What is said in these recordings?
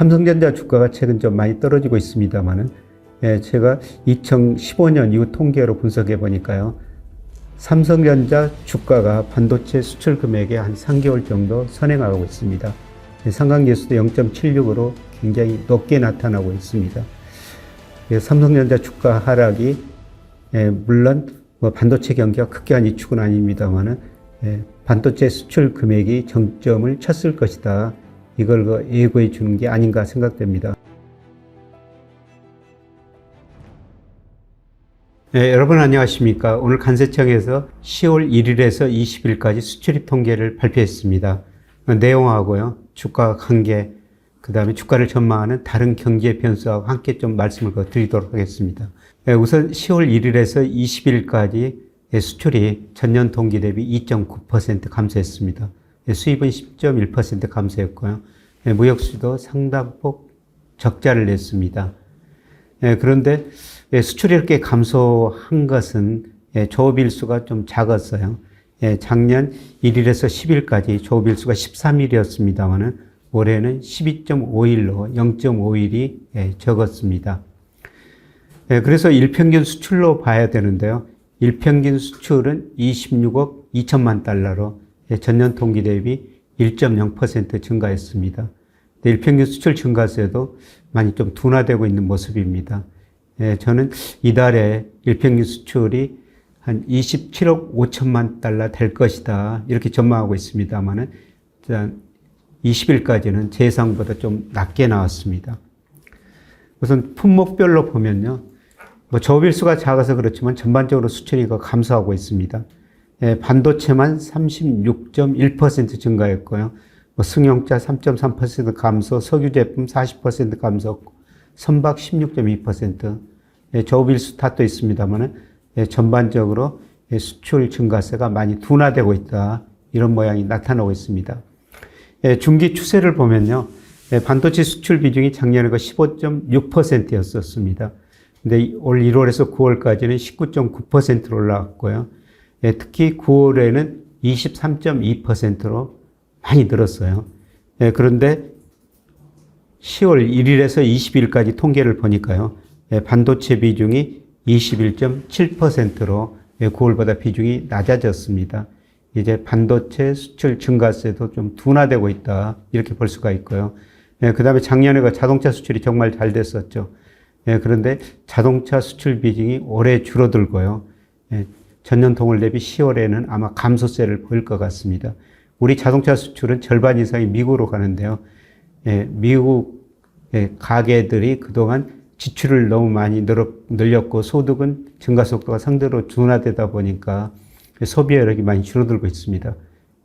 삼성전자 주가가 최근 좀 많이 떨어지고 있습니다만은, 제가 2015년 이후 통계로 분석해 보니까요, 삼성전자 주가가 반도체 수출 금액의 한 3개월 정도 선행하고 있습니다. 상관계수도 0.76으로 굉장히 높게 나타나고 있습니다. 삼성전자 주가 하락이 물론 반도체 경기가 급격한 이축은 아닙니다만은 반도체 수출 금액이 정점을 쳤을 것이다. 이걸 예고해 주는 게 아닌가 생각됩니다. 여러분 안녕하십니까. 오늘 관세청에서 10월 1일에서 20일까지 수출입 통계를 발표했습니다. 내용하고요, 주가 관계, 그 다음에 주가를 전망하는 다른 경제 변수와 함께 좀 말씀을 드리도록 하겠습니다. 우선 10월 1일에서 20일까지 수출이 전년 동기 대비 2.9% 감소했습니다. 수입은 10.1% 감소했고요. 무역수도 상당폭 적자를 냈습니다. 그런데 수출이 이렇게 감소한 것은 조업일수가 좀 작았어요. 작년 1일에서 10일까지 조업일수가 13일이었습니다만은 올해는 12.5일로 0.5일이 적었습니다. 그래서 일평균 수출로 봐야 되는데요. 일평균 수출은 26억 2천만 달러로 전년 동기 대비 1.0% 증가했습니다. 일평균 수출 증가세도 많이 좀 둔화되고 있는 모습입니다. 저는 이달에 일평균 수출이 한 27억 5천만 달러 될 것이다, 이렇게 전망하고 있습니다만은 20일까지는 제 예상보다 좀 낮게 나왔습니다. 우선 품목별로 보면요, 조업일수가 작아서 그렇지만 전반적으로 수출이 감소하고 있습니다. 반도체만 36.1% 증가했고요. 승용차 3.3% 감소, 석유 제품 40% 감소, 선박 16.2%, 조업일수 탓도 있습니다만 전반적으로 수출 증가세가 많이 둔화되고 있다, 이런 모양이 나타나고 있습니다. 중기 추세를 보면요, 반도체 수출 비중이 작년에 15.6%였었습니다. 근데 올 1월에서 9월까지는 19.9%로 올라왔고요. 특히 9월에는 23.2%로 많이 늘었어요. 그런데 10월 1일에서 20일까지 통계를 보니까요, 반도체 비중이 21.7%로 9월보다 비중이 낮아졌습니다. 이제 반도체 수출 증가세도 좀 둔화되고 있다, 이렇게 볼 수가 있고요. 그 다음에 작년에 자동차 수출이 정말 잘 됐었죠. 그런데 자동차 수출 비중이 올해 줄어들고요. 전년 동월 대비 10월에는 아마 감소세를 보일 것 같습니다. 우리 자동차 수출은 절반 이상이 미국으로 가는데요. 미국 가게들이 그동안 지출을 너무 많이 늘렸고 소득은 증가 속도가 상대로 둔화되다 보니까 소비 여력이 많이 줄어들고 있습니다.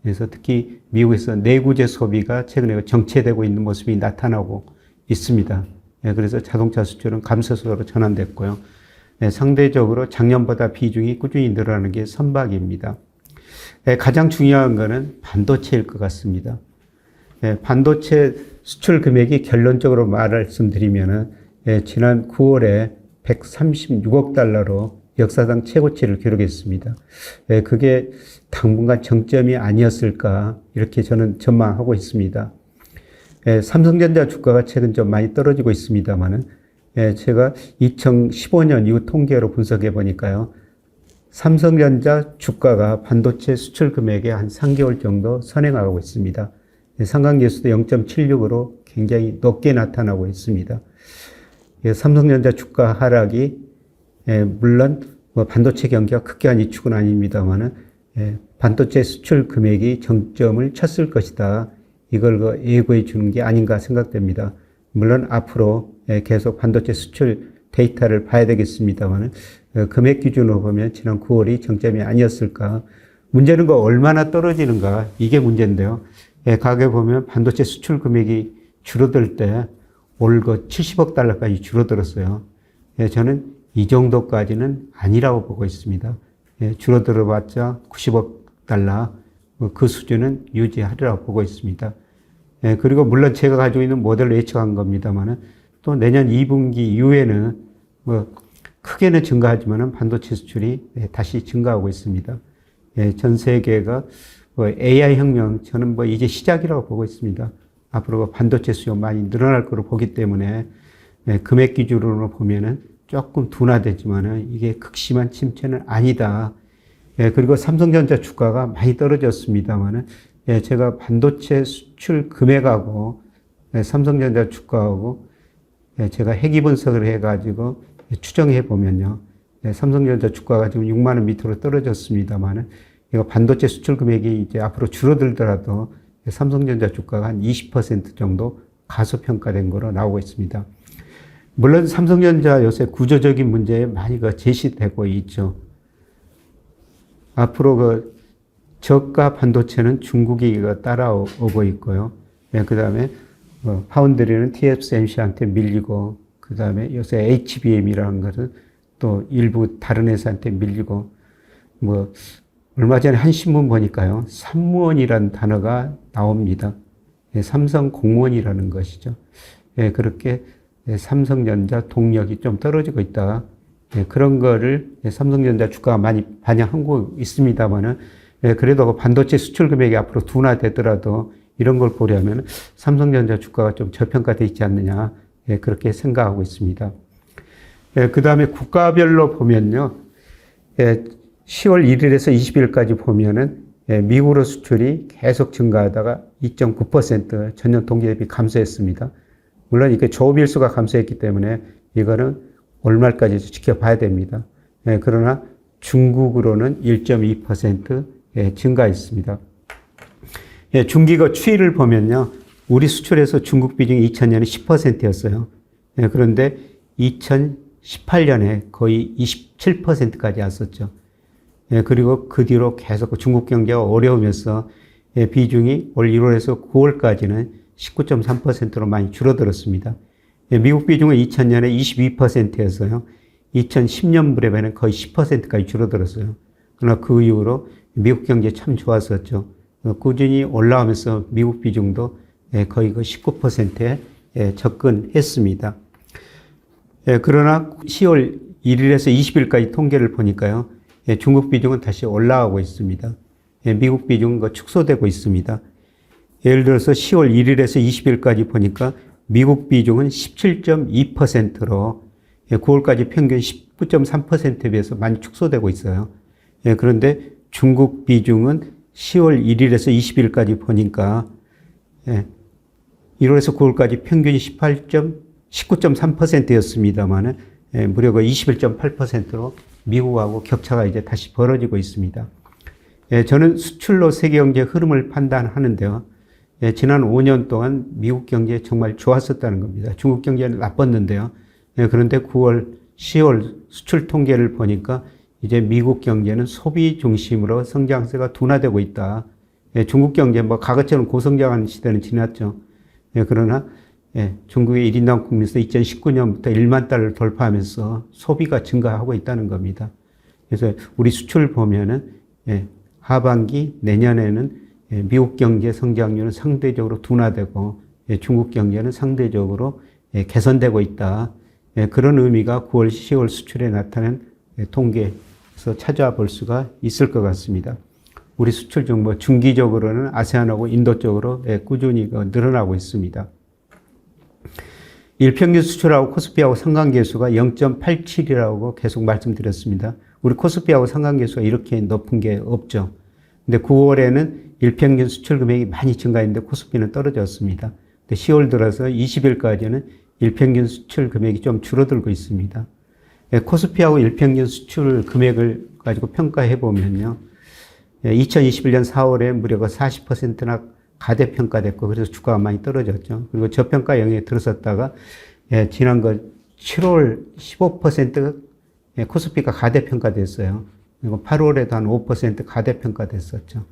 그래서 특히 미국에서 내구재 소비가 최근에 정체되고 있는 모습이 나타나고 있습니다. 그래서 자동차 수출은 감소세로 전환됐고요. 상대적으로 작년보다 비중이 꾸준히 늘어나는 게 선박입니다. 가장 중요한 것은 반도체일 것 같습니다. 반도체 수출 금액이 결론적으로 말씀드리면은 지난 9월에 136억 달러로 역사상 최고치를 기록했습니다. 그게 당분간 정점이 아니었을까, 이렇게 저는 전망하고 있습니다. 삼성전자 주가가 최근 좀 많이 떨어지고 있습니다만은 제가 2015년 이후 통계로 분석해 보니까요, 삼성전자 주가가 반도체 수출 금액의 한 3개월 정도 선행하고 있습니다. 상관계수도 0.76으로 굉장히 높게 나타나고 있습니다. 삼성전자 주가 하락이 물론 반도체 경기가 급격한 이축은 아닙니다만은 반도체 수출 금액이 정점을 쳤을 것이다, 이걸 예고해 주는 게 아닌가 생각됩니다. 물론 앞으로 계속 반도체 수출 데이터를 봐야 되겠습니다만 금액 기준으로 보면 지난 9월이 정점이 아니었을까. 문제는 얼마나 떨어지는가, 이게 문제인데요. 가게 보면 반도체 수출 금액이 줄어들 때 올 70억 달러까지 줄어들었어요. 저는 이 정도까지는 아니라고 보고 있습니다. 줄어들어 봤자 90억 달러, 그 수준은 유지하리라고 보고 있습니다. 그리고 물론 제가 가지고 있는 모델로 예측한 겁니다만은 또 내년 2분기 이후에는 크게는 증가하지만은 반도체 수출이 다시 증가하고 있습니다. 전 세계가 AI 혁명, 저는 이제 시작이라고 보고 있습니다. 앞으로 반도체 수요 많이 늘어날 거로 보기 때문에 금액 기준으로 보면은 조금 둔화되지만은 이게 극심한 침체는 아니다. 그리고 삼성전자 주가가 많이 떨어졌습니다만은 제가 반도체 수출 금액하고 삼성전자 주가하고 제가 회귀 분석을 해가지고 추정해 보면요. 삼성전자 주가가 지금 6만 원 밑으로 떨어졌습니다만은 이거 반도체 수출 금액이 이제 앞으로 줄어들더라도 삼성전자 주가가 한 20% 정도 가소평가된 거로 나오고 있습니다. 물론 삼성전자 요새 구조적인 문제에 많이 제시되고 있죠. 앞으로 저가 반도체는 중국이 따라오고 있고요. 그 다음에 파운드리는 TSMC한테 밀리고, 그 다음에 요새 HBM이라는 것은 또 일부 다른 회사한테 밀리고, 얼마 전에 한 신문 보니까요, 삼무원이라는 단어가 나옵니다. 삼성 공무원이라는 것이죠. 그렇게 삼성전자 동력이 좀 떨어지고 있다. 그런 거를 삼성전자 주가가 많이 반영하고 있습니다만은, 그래도 반도체 수출 금액이 앞으로 둔화되더라도 이런 걸 보려면 삼성전자 주가가 좀 저평가되어 있지 않느냐, 그렇게 생각하고 있습니다. 그 다음에 국가별로 보면요, 10월 1일에서 20일까지 보면은 미국으로 수출이 계속 증가하다가 2.9% 전년 동기 대비 감소했습니다. 물론 이게 조업일수가 감소했기 때문에 이거는 올말까지 지켜봐야 됩니다. 그러나 중국으로는 1.2% 증가했습니다. 중기거 추이를 보면요, 우리 수출에서 중국 비중이 2000년에 10%였어요. 그런데 2018년에 거의 27%까지 왔었죠. 그리고 그 뒤로 계속 중국 경제가 어려우면서 비중이 올 1월에서 9월까지는 19.3%로 많이 줄어들었습니다. 미국 비중은 2000년에 22%였어요. 2010년 무렵에는 거의 10%까지 줄어들었어요. 그러나 그 이후로 미국 경제 참 좋았었죠. 꾸준히 올라오면서 미국 비중도 거의 19%에 접근했습니다. 그러나 10월 1일에서 20일까지 통계를 보니까요, 중국 비중은 다시 올라가고 있습니다. 미국 비중은 축소되고 있습니다. 예를 들어서 10월 1일에서 20일까지 보니까 미국 비중은 17.2%로 9월까지 평균 19.3%에 비해서 많이 축소되고 있어요. 그런데 중국 비중은 10월 1일에서 20일까지 보니까 1월에서 9월까지 평균이 19.3%였습니다만은 무려 21.8%로 미국하고 격차가 이제 다시 벌어지고 있습니다. 저는 수출로 세계 경제 흐름을 판단하는데요. 지난 5년 동안 미국 경제 정말 좋았었다는 겁니다. 중국 경제는 나빴는데요. 그런데 9월, 10월 수출 통계를 보니까 이제 미국 경제는 소비 중심으로 성장세가 둔화되고 있다. 중국 경제 과거처럼 고성장하는 시대는 지났죠. 그러나 중국의 1인당 국민수 2019년부터 1만 달러를 돌파하면서 소비가 증가하고 있다는 겁니다. 그래서 우리 수출 보면은 하반기 내년에는 미국 경제 성장률은 상대적으로 둔화되고 중국 경제는 상대적으로 개선되고 있다. 그런 의미가 9월, 10월 수출에 나타난 통계에서 찾아볼 수가 있을 것 같습니다. 우리 수출 정보 중기적으로는 아세안하고 인도 쪽으로 꾸준히 늘어나고 있습니다. 일평균 수출하고 코스피하고 상관계수가 0.87이라고 계속 말씀드렸습니다. 우리 코스피하고 상관계수가 이렇게 높은 게 없죠. 근데 9월에는 일평균 수출 금액이 많이 증가했는데 코스피는 떨어졌습니다. 근데 10월 들어서 20일까지는 일평균 수출 금액이 좀 줄어들고 있습니다. 코스피하고 일평균 수출 금액을 가지고 평가해 보면요. 2021년 4월에 무려 40%나 가대평가됐고 그래서 주가가 많이 떨어졌죠. 그리고 저평가 영역에 들어섰다가 지난 7월 15% 코스피가 가대평가됐어요. 그리고 8월에도 한 5% 가대평가됐었죠.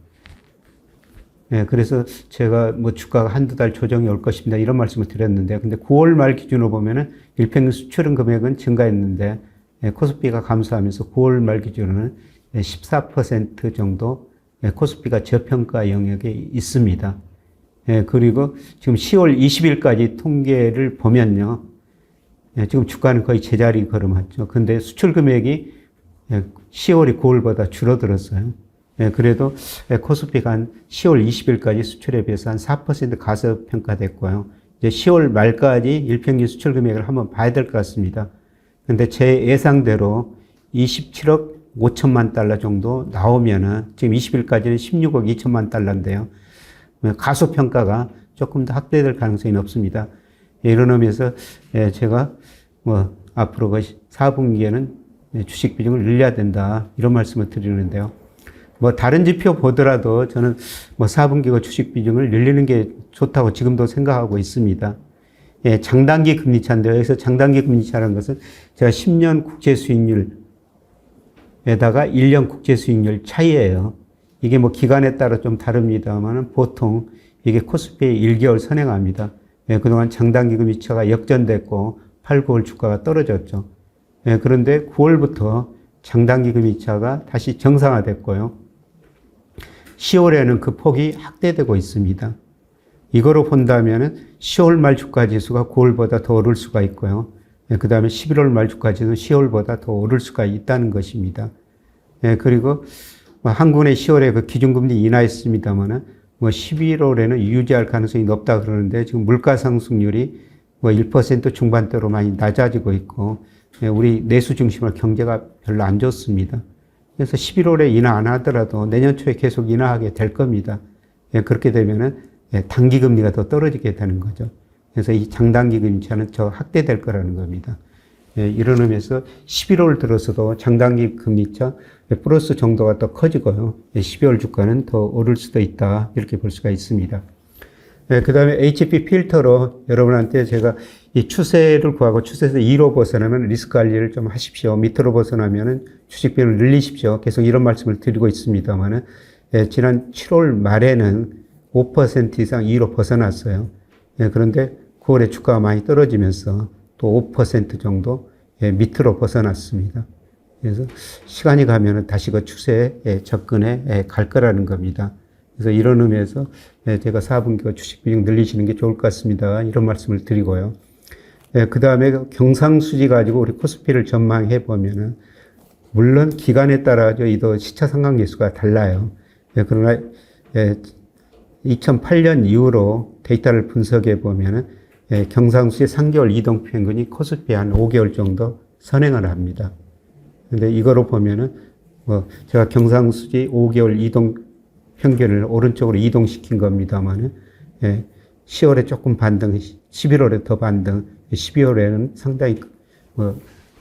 그래서 제가 주가가 한두 달 조정이 올 것입니다. 이런 말씀을 드렸는데, 근데 9월 말 기준으로 보면은 일평균 수출은 금액은 증가했는데, 코스피가 감소하면서 9월 말 기준으로는 14% 정도 코스피가 저평가 영역에 있습니다. 그리고 지금 10월 20일까지 통계를 보면요. 지금 주가는 거의 제자리 걸음하죠. 근데 수출 금액이 10월이 9월보다 줄어들었어요. 그래도 코스피가 한 10월 20일까지 수출에 비해서 한 4% 가소평가됐고요. 이제 10월 말까지 일평균 수출 금액을 한번 봐야 될 것 같습니다. 근데 제 예상대로 27억 5천만 달러 정도 나오면은 지금 20일까지는 16억 2천만 달러인데요. 가소평가가 조금 더 확대될 가능성이 높습니다. 이런 의미에서 제가 앞으로 4분기에는 주식 비중을 늘려야 된다 이런 말씀을 드리는데요. 다른 지표 보더라도 저는 4분기가 주식 비중을 늘리는 게 좋다고 지금도 생각하고 있습니다. 장단기 금리 차인데요. 여기서 장단기 금리 차라는 것은 제가 10년 국제 수익률에다가 1년 국제 수익률 차이예요. 이게 기간에 따라 좀 다릅니다만 보통 이게 코스피의 1개월 선행합니다. 그동안 장단기 금리 차가 역전됐고 8, 9월 주가가 떨어졌죠. 그런데 9월부터 장단기 금리 차가 다시 정상화됐고요. 10월에는 그 폭이 확대되고 있습니다. 이거로 본다면은 10월 말 주가 지수가 9월보다 더 오를 수가 있고요. 그 다음에 11월 말 주가 지수는 10월보다 더 오를 수가 있다는 것입니다. 그리고 한국의 10월에 그 기준금리 인하했습니다만은 11월에는 유지할 가능성이 높다 그러는데 지금 물가 상승률이 1% 중반대로 많이 낮아지고 있고 우리 내수 중심으로 경제가 별로 안 좋습니다. 그래서 11월에 인하 안 하더라도 내년 초에 계속 인하하게 될 겁니다. 그렇게 되면은 단기 금리가 더 떨어지게 되는 거죠. 그래서 이 장단기 금리 차는 더 확대될 거라는 겁니다. 이런 의미에서 11월 들어서도 장단기 금리 차 플러스 정도가 더 커지고요. 12월 주가는 더 오를 수도 있다. 이렇게 볼 수가 있습니다. 그 다음에 HP 필터로 여러분한테 제가 이 추세를 구하고 추세에서 2로 벗어나면 리스크 관리를 좀 하십시오. 밑으로 벗어나면은 주식 비율을 늘리십시오. 계속 이런 말씀을 드리고 있습니다만은, 지난 7월 말에는 5% 이상 2로 벗어났어요. 그런데 9월에 주가가 많이 떨어지면서 또 5% 정도 밑으로 벗어났습니다. 그래서 시간이 가면은 다시 그 추세에 접근해 갈 거라는 겁니다. 그래서 이런 의미에서 제가 4분기가 주식 비중 늘리시는 게 좋을 것 같습니다. 이런 말씀을 드리고요. 그 다음에 경상수지 가지고 우리 코스피를 전망해 보면은 물론 기간에 따라 저희도 시차 상관계수가 달라요. 그러나 2008년 이후로 데이터를 분석해 보면은 경상수지 3개월 이동 평균이 코스피 한 5개월 정도 선행을 합니다. 근데 이거로 보면은 제가 경상수지 5개월 이동 평균을 오른쪽으로 이동시킨 겁니다만은 10월에 조금 반등, 11월에 더 반등, 12월에는 상당히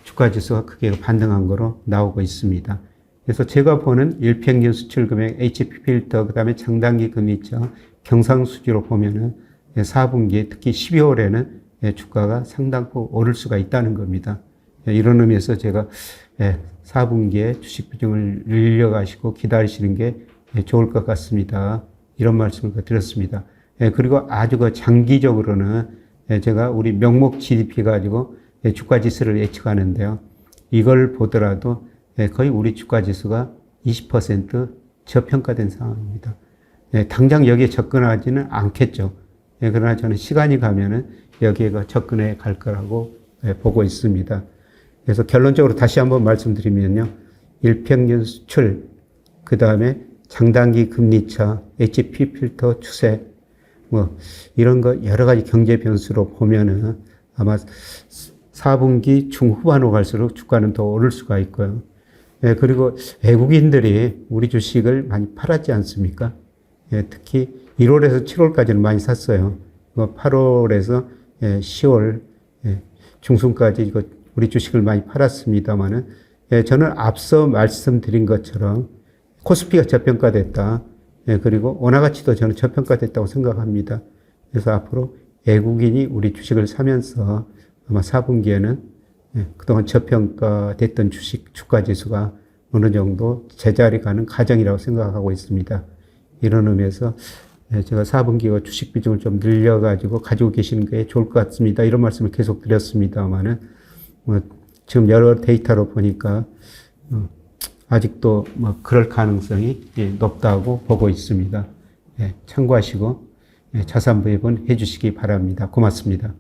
주가지수가 크게 반등한 거로 나오고 있습니다. 그래서 제가 보는 일평균 수출 금액, HP 필터, 그 다음에 장단기 금리차, 경상수지로 보면은 4분기에 특히 12월에는 주가가 상당폭 오를 수가 있다는 겁니다. 이런 의미에서 제가 4분기에 주식 비중을 늘려가시고 기다리시는 게 좋을 것 같습니다. 이런 말씀을 드렸습니다. 그리고 아주 장기적으로는 제가 우리 명목 GDP 가지고 주가 지수를 예측하는데요. 이걸 보더라도 거의 우리 주가 지수가 20% 저평가된 상황입니다. 당장 여기에 접근하지는 않겠죠. 그러나 저는 시간이 가면은 여기에 접근해 갈 거라고 보고 있습니다. 그래서 결론적으로 다시 한번 말씀드리면요. 일평균 수출, 그 다음에 장단기 금리차, HP 필터 추세, 이런 거 여러 가지 경제 변수로 보면은 아마 4분기 중후반으로 갈수록 주가는 더 오를 수가 있고요. 그리고 외국인들이 우리 주식을 많이 팔았지 않습니까? 특히 1월에서 7월까지는 많이 샀어요. 8월에서 10월 중순까지 이거 우리 주식을 많이 팔았습니다만은 저는 앞서 말씀드린 것처럼 코스피가 저평가됐다. 그리고 원화가치도 저는 저평가됐다고 생각합니다. 그래서 앞으로 외국인이 우리 주식을 사면서 아마 4분기에는 그동안 저평가됐던 주식 주가지수가 어느 정도 제자리 가는 과정이라고 생각하고 있습니다. 이런 의미에서 제가 4분기가 주식 비중을 좀 늘려가지고 가지고 계시는 게 좋을 것 같습니다. 이런 말씀을 계속 드렸습니다만은 지금 여러 데이터로 보니까 아직도 그럴 가능성이 높다고 보고 있습니다. 참고하시고 자산 배분 해주시기 바랍니다. 고맙습니다.